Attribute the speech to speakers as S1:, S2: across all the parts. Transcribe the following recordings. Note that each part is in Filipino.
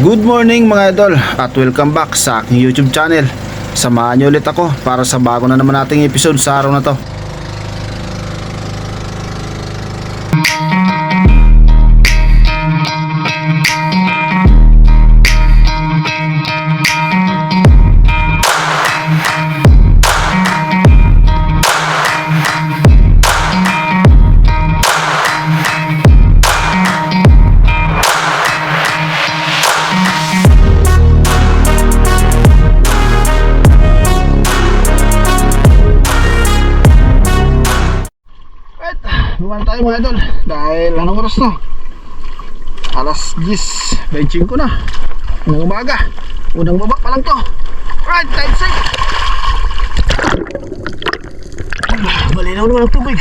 S1: Good morning mga idol at welcome back sa aking YouTube channel. Samahan niyo ulit ako para sa bago na naman nating episode sa araw na to. Lumayan tayo mga idol dahil anong oras na? Alas 10:25 na ng umaga. Unang baba pa lang to. Right, tight safe. Malinaw naman ang tubig.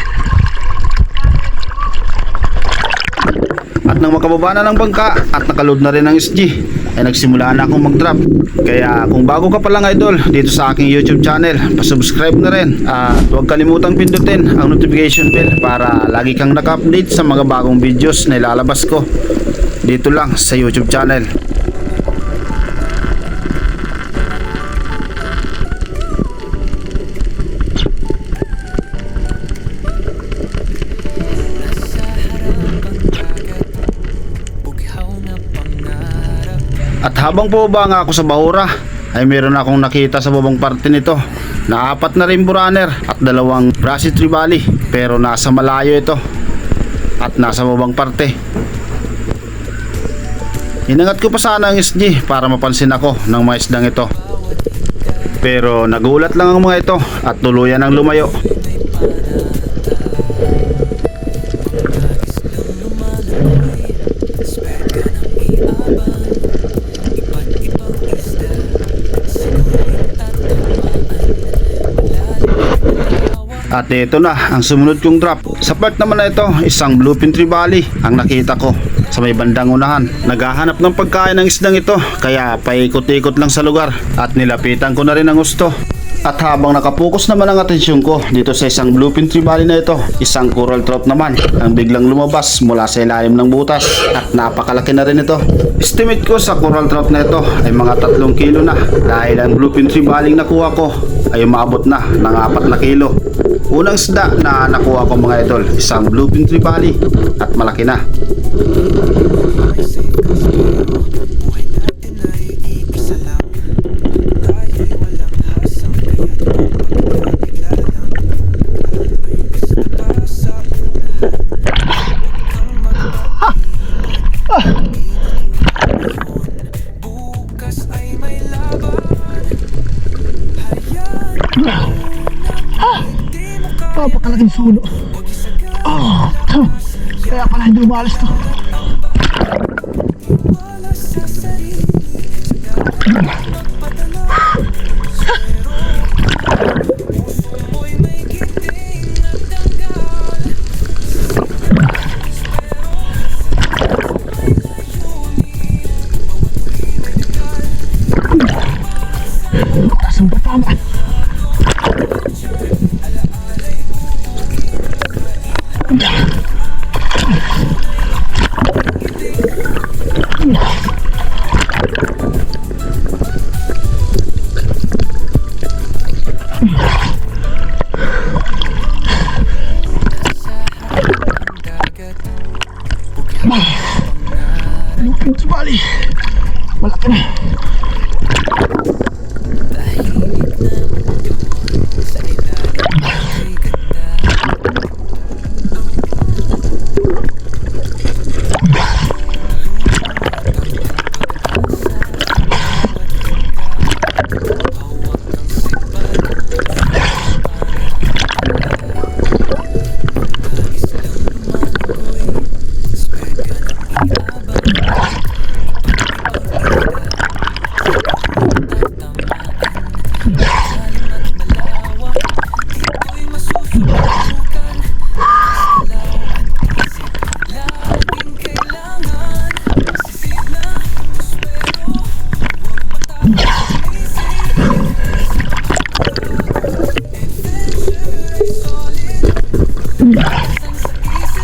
S1: At nang makababa na ng bangka at nakaload na rin ang SG, ay nagsimula na akong mag-drop. Kaya kung bago ka pa lang idol dito sa aking YouTube channel, pa-subscribe na rin at huwag kalimutang pindutin ang notification bell para lagi kang naka-update sa mga bagong videos na ilalabas ko dito lang sa YouTube channel. At habang bumaba nga ako sa bahura, ay meron akong nakita sa babang parte nito na 4 na rainbow runner at 2 Brasi Trevally, pero nasa malayo ito at nasa babang parte. Inangat ko pa sana ang SG para mapansin ako ng mga isdang ito, pero nagulat lang ang mga ito at tuluyan ang lumayo. At ito na ang sumunod kong drop. Sa part naman na ito, isang bluefin trevally ang nakita ko sa may bandang unahan. Naghahanap ng pagkain ng isdang ito, kaya paikot-ikot lang sa lugar at nilapitan ko na rin ang gusto. At habang nakapokus naman ang atensyon ko dito sa isang bluefin trevally na ito, isang coral trout naman ang biglang lumabas mula sa ilalim ng butas at napakalaki na rin ito. Estimate ko sa coral trout na ito ay mga 3 kilo na, dahil ang bluefin trevally nakuha ko ay umabot na ng 4 na kilo. Unang isda na nakuha ko mga idol, isang bluefin trevally at malaki na.
S2: Napakalaking sulo. Kaya pala hindi umalis to. Taas ang patama. Bluefin trevally, malaki na.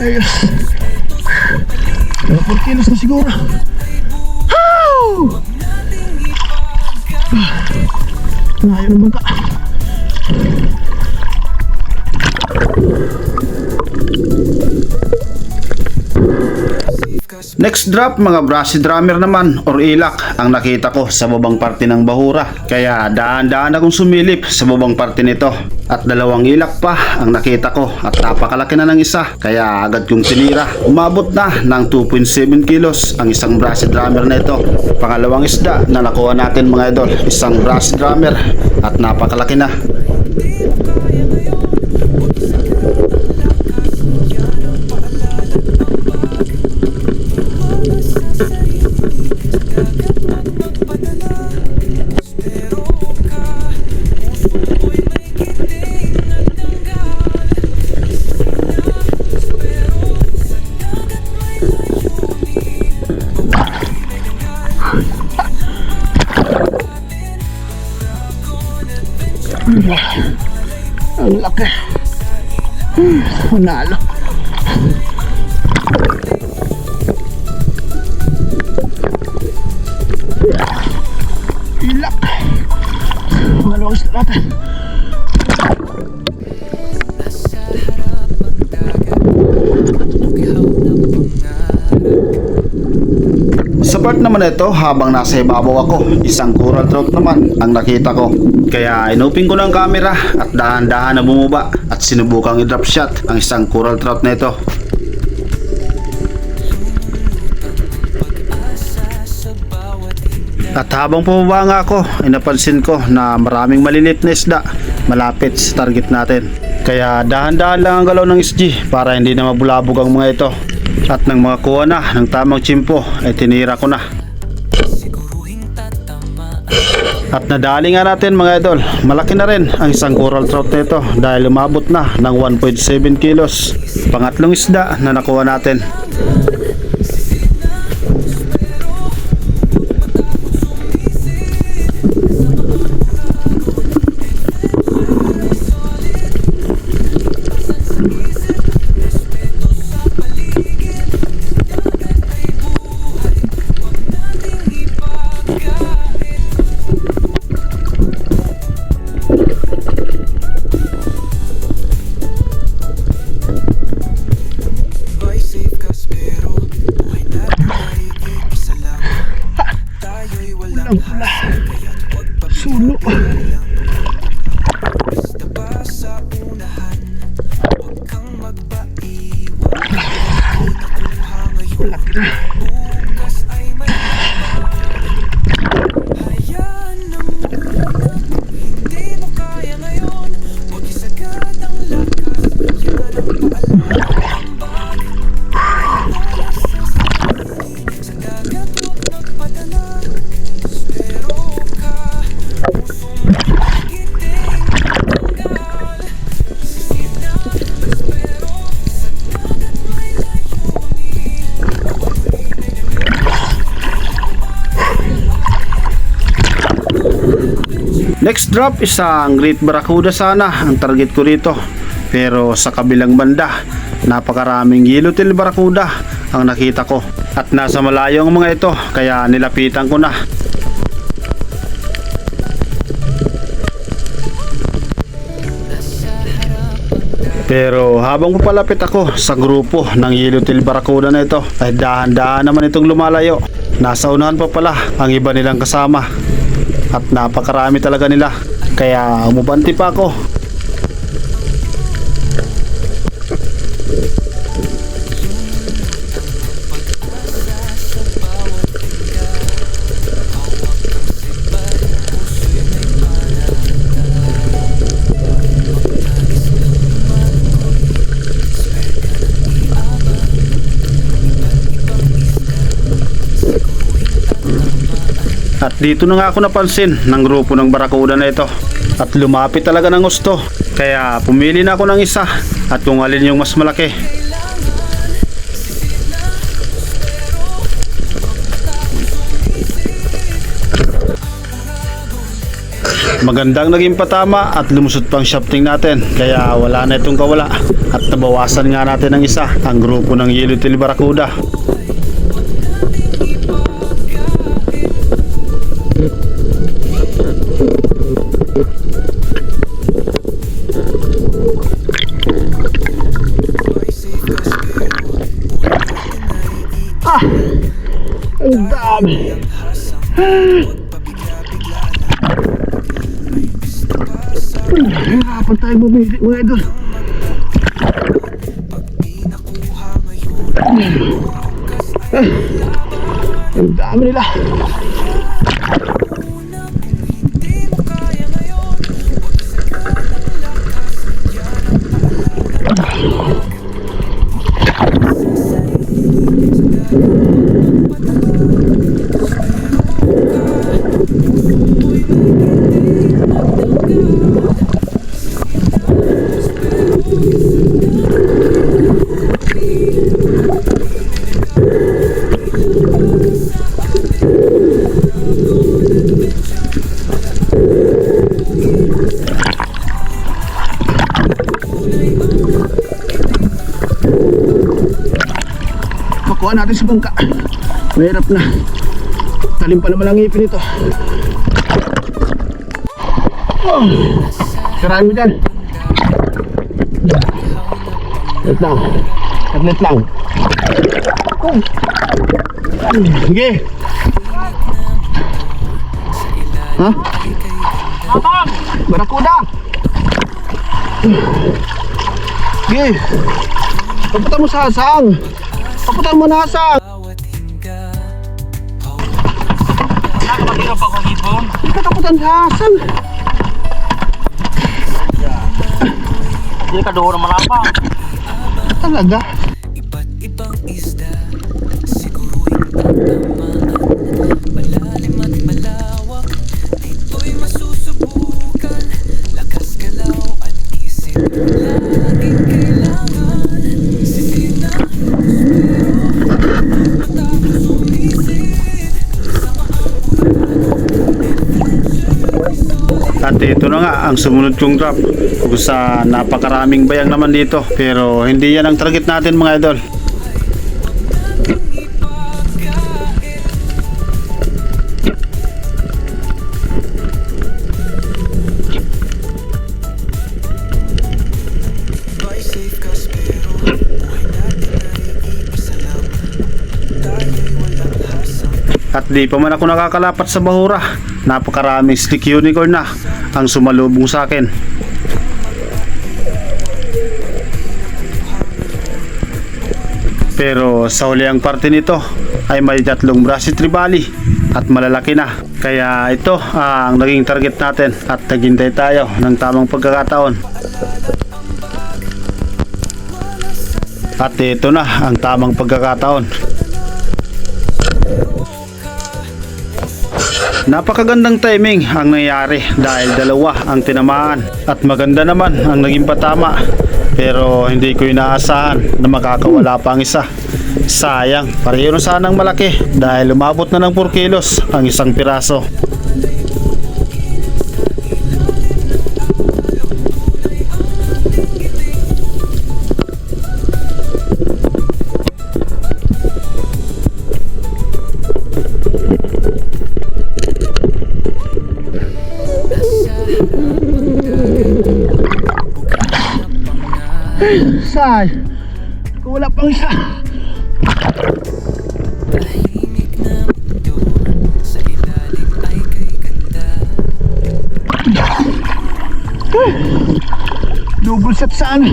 S2: Ayun. Mga 4 kilos na siguro. Woo! Layo ng bangka.
S1: Next drop mga brassy drummer naman or ilak ang nakita ko sa babang parte ng bahura. Kaya daan-daan akong sumilip sa babang parte nito. At dalawang ilak pa ang nakita ko at napakalaki na ng isa. Kaya agad kong tinira. Umabot na ng 2.7 kilos ang isang brassy drummer na ito. Pangalawang isda na nakuha natin mga idol. Isang brassy drummer at napakalaki na.
S2: Ang laki. Manalo. Ilak. Manalo isda natin.
S1: Sa part naman ito, habang nasa ibabaw ako, isang coral trout naman ang nakita ko. Kaya inupin ko ng camera at dahan-dahan na bumaba at sinubukang i-drop shot ang isang coral trout na ito. At habang pumaba nga ako, ay napansin ko na maraming maliliit na isda malapit sa target natin. Kaya dahan-dahan lang ang galaw ng SG para hindi na mabulabog ang mga ito. At nang makakuha na ng tamang tsimpo ay tinira ko na. At nadali nga natin mga idol, malaki na rin ang isang coral trout na ito dahil umabot na ng 1.7 kilos. Pangatlong isda na nakuha natin.
S2: Sulo.
S1: Next drop, isang great barracuda sana ang target ko rito. Pero sa kabilang banda, napakaraming yellowtail barracuda ang nakita ko. At nasa malayo ang mga ito, kaya nilapitan ko na. Pero habang papalapit ako sa grupo ng yellowtail barracuda na ito, ay dahan-dahan naman itong lumalayo. Nasa unahan pa pala ang iba nilang kasama. At napakarami talaga nila. Kaya umubanti pa ako. At dito na nga ako napansin ng grupo ng barracuda na ito. At lumapit talaga ng gusto. Kaya pumili na ako ng isa at kung alin yung mas malaki. Magandang naging patama at lumusot pang shafting natin. Kaya wala na itong kawala. At nabawasan nga natin ng isa ang grupo ng yellowtail barracuda.
S2: Hirapan tayo bumili mga idol. Ang dami nila. Makuha natin sa bangka. Mahirap na. Talim pa naman ang ngipin ito. Oh, sirahan mo dyan. Wait lang. Tablet lang. Oh. Sige. Ha?
S3: Matang!
S2: Barakuda. Sige. Papunta mo sa hasang. Papunta mo na hasang.
S3: Nakapagirap ako hipon.
S2: Hindi ka taputan sa hasang.
S3: Hindi ka doon na malapang.
S2: Talaga.
S4: Iba't ibang isda, siguro'y tatamaan. Malalim at malawak, dito'y masusubukan. Lakas galaw at isip, laging kailangan. Sisina, matapos umisit.
S1: At ito na nga ang sumunod kong drop kung sa napakaraming bayang naman dito, pero hindi yan ang target natin mga idol. At di pa man ako nakakalapat sa bahura, napakaraming stick unicorn na ang sumalubong sa akin. Pero sa huliang parte nito ay may 3 brachy trevally at malalaki na. Kaya ito ang naging target natin at naghintay tayo ng tamang pagkakataon. At ito na ang tamang pagkakataon. Napakagandang timing ang nangyari dahil dalawa ang tinamaan at maganda naman ang naging patama, pero hindi ko inaasahan na makakawala pa ang isa. Sayang, pareho na sanang malaki dahil umabot na ng 4 kilos ang isang piraso.
S2: Say, wala pang isa.
S4: Tahimik na mundo, sa ilalim ay kay ganda.
S2: Double set saan?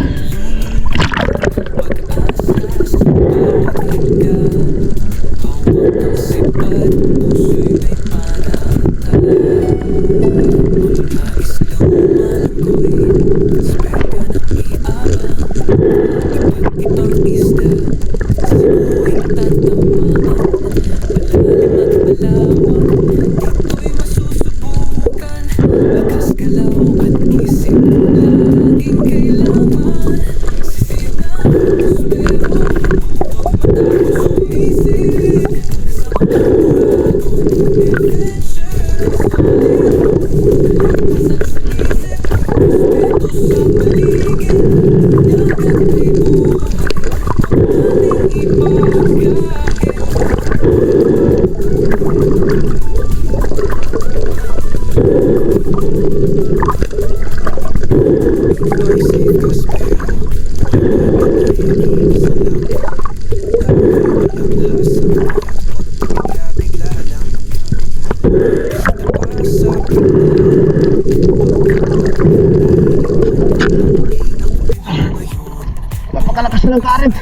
S2: Napakalakas na ng current.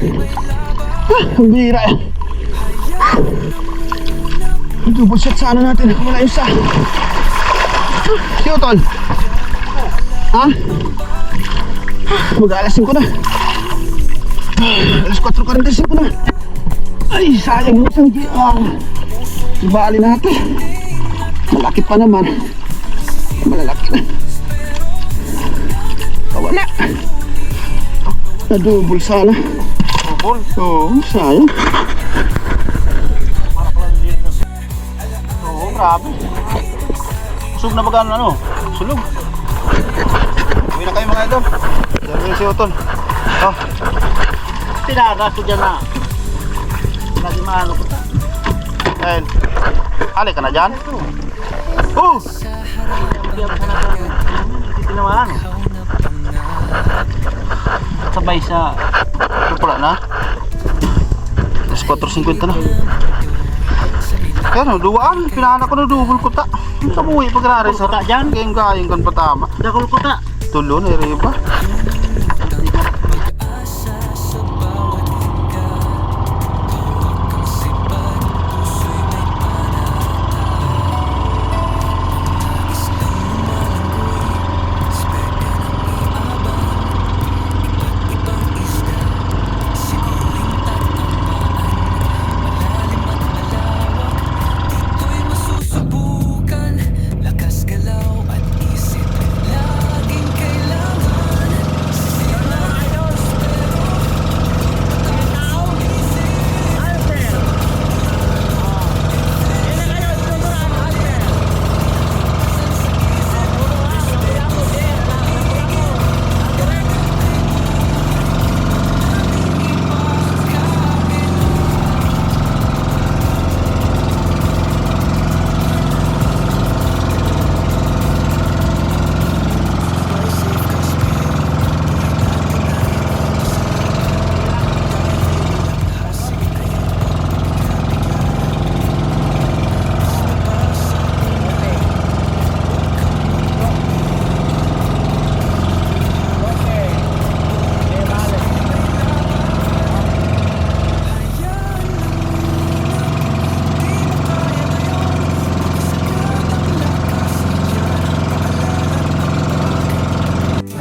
S2: Ang bira eh. Ang double shot sa ano natin. Wala yung sa. Tol. Ha? Mag-alas 5 na. Alas 4:45 na. Ay, sayang mo isang ibali natin. Malaki pa naman. Malalaki na. Wala. Na-double sana.
S3: Double?
S2: Oo, sayang.
S3: Oo, grabe. Sulog na baga ano? Sulog.
S1: Uwi na kayo mga idol. Sabi si Utol. Oh,
S3: Tinagas ko dyan na. Lagi maano ko ta.
S1: ayun. Halik ka na dyan. Oh!
S3: Hindi ako sana ito. Hindi tinamaan. Sabay sa...
S1: Ito pala na. Alas 4:50 na. Kaya no, duwaan. Pinahanak ko na double ko ta. Kamuhi pag-rari sa
S3: Ta dyan.
S1: kayong kan patama.
S3: Dakol ko ta.
S1: Tulo na riba.
S4: Susubukan, lakas galaw at isip, laging kailangan.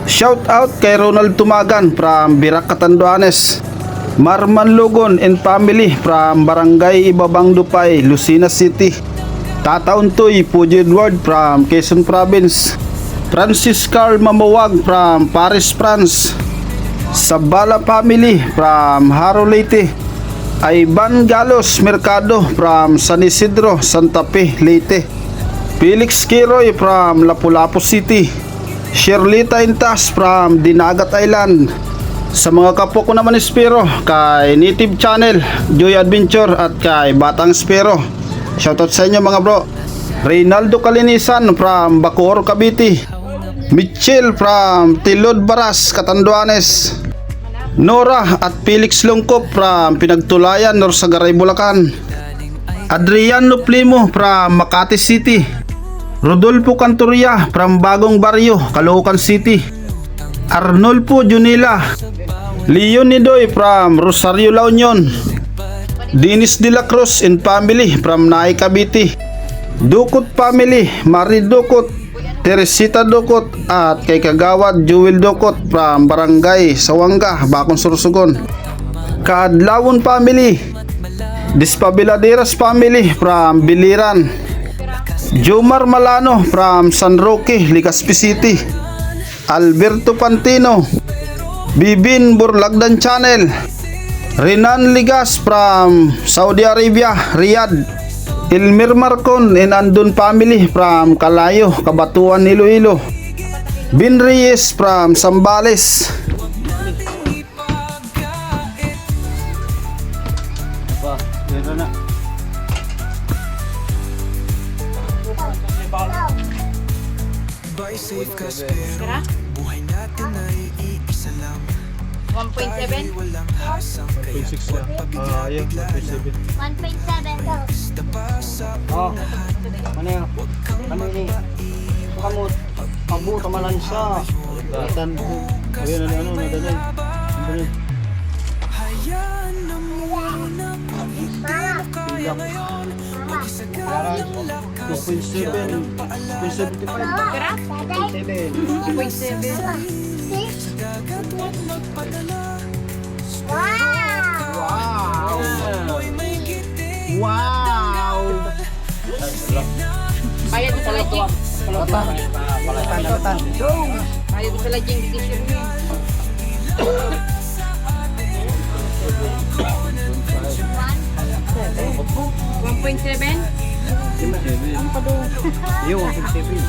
S1: Shout out kay Ronald Tumagan from Birac, Catanduanes. Marman Lugon and family from Barangay Ibabang Dupay, Lucena City. Tataon Toy Puji Edward from Quezon Province. Francis Carl Mamawag from Paris, France. Sabala family from Haro Leyte. Ivan Galos Mercado from San Isidro, Santa Fe, Leyte. Felix Kiroy from Lapu-Lapu City. Shirlita Intas from Dinagat Island. Sa mga kapwa ko naman Espero, kay Native Channel, Joy Adventure at kay Batang Espero. Shoutout sa inyo mga bro. Reynaldo Kalinisan from Bacoor, Cavite. Mitchell from Tilod Baras, Catanduanes. Nora at Felix Longkop from Pinagtulayan, Norsagaray, Bulacan. Adriano Plimo from Makati City. Rodolfo Cantoria from Bagong Barrio, Caloocan City. Arnolfo Junila. Leon Nidoy from Rosario, La Union. Dennis De La Cruz and family from Naay, Cavite. Dukot family, Marie Dukot, Teresita Dukot at kay Kagawad Jewel Dukot from Barangay Sawanga, Bacon, Sorsogon. Kaadlawon family, Despabiladeras family from Biliran. Jomar Malano from San Roque, Legazpi City. Alberto Pantino, Bibin Burlagdan Channel. Renan Ligas from Saudi Arabia, Riyadh. Elmer Marcon and Andon family from Calayo, Cabatuan, Iloilo. Bin Reyes from Sambales.
S4: Buy safe ka pero buhay natin ay iisa lang.
S5: 1.7?
S4: Walang hasang kaya huwag pabigla-bigla lang.
S5: 1.7 daw.
S4: Basta pa sa
S3: Oh,
S4: unahan,
S3: ano yun?
S4: huwag kang
S3: Ano yun?
S4: mag-iingat.
S2: kamot. Abo, tamalansa.
S1: Tan. Ayun, ano, nadalay. Nadalay.
S4: Hayaan na munang maghihirap kaya ngayon. Mag-isa ka lang
S1: 2.7. 2.75.
S5: Kara?
S2: 7.
S5: 2.7.
S4: sa dagat at magpadala.
S2: Wow!
S4: Ako'y may giting
S2: Wow!
S5: Bayad mo sa lodging.
S2: Palatan.
S5: Bayad mo sa lodging. T-shirt mo yun. $1.7?
S2: Yung 157.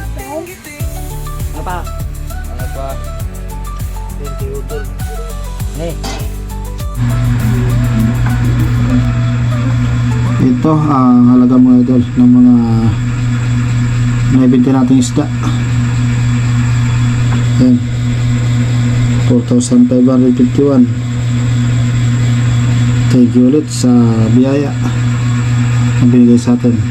S2: Ano pa? 20 utol.
S1: Ito ang halaga mga idol ng mga naibinti nating isda. Ayan. 4,551. Thank you ulit sa biyaya na binigay sa atin.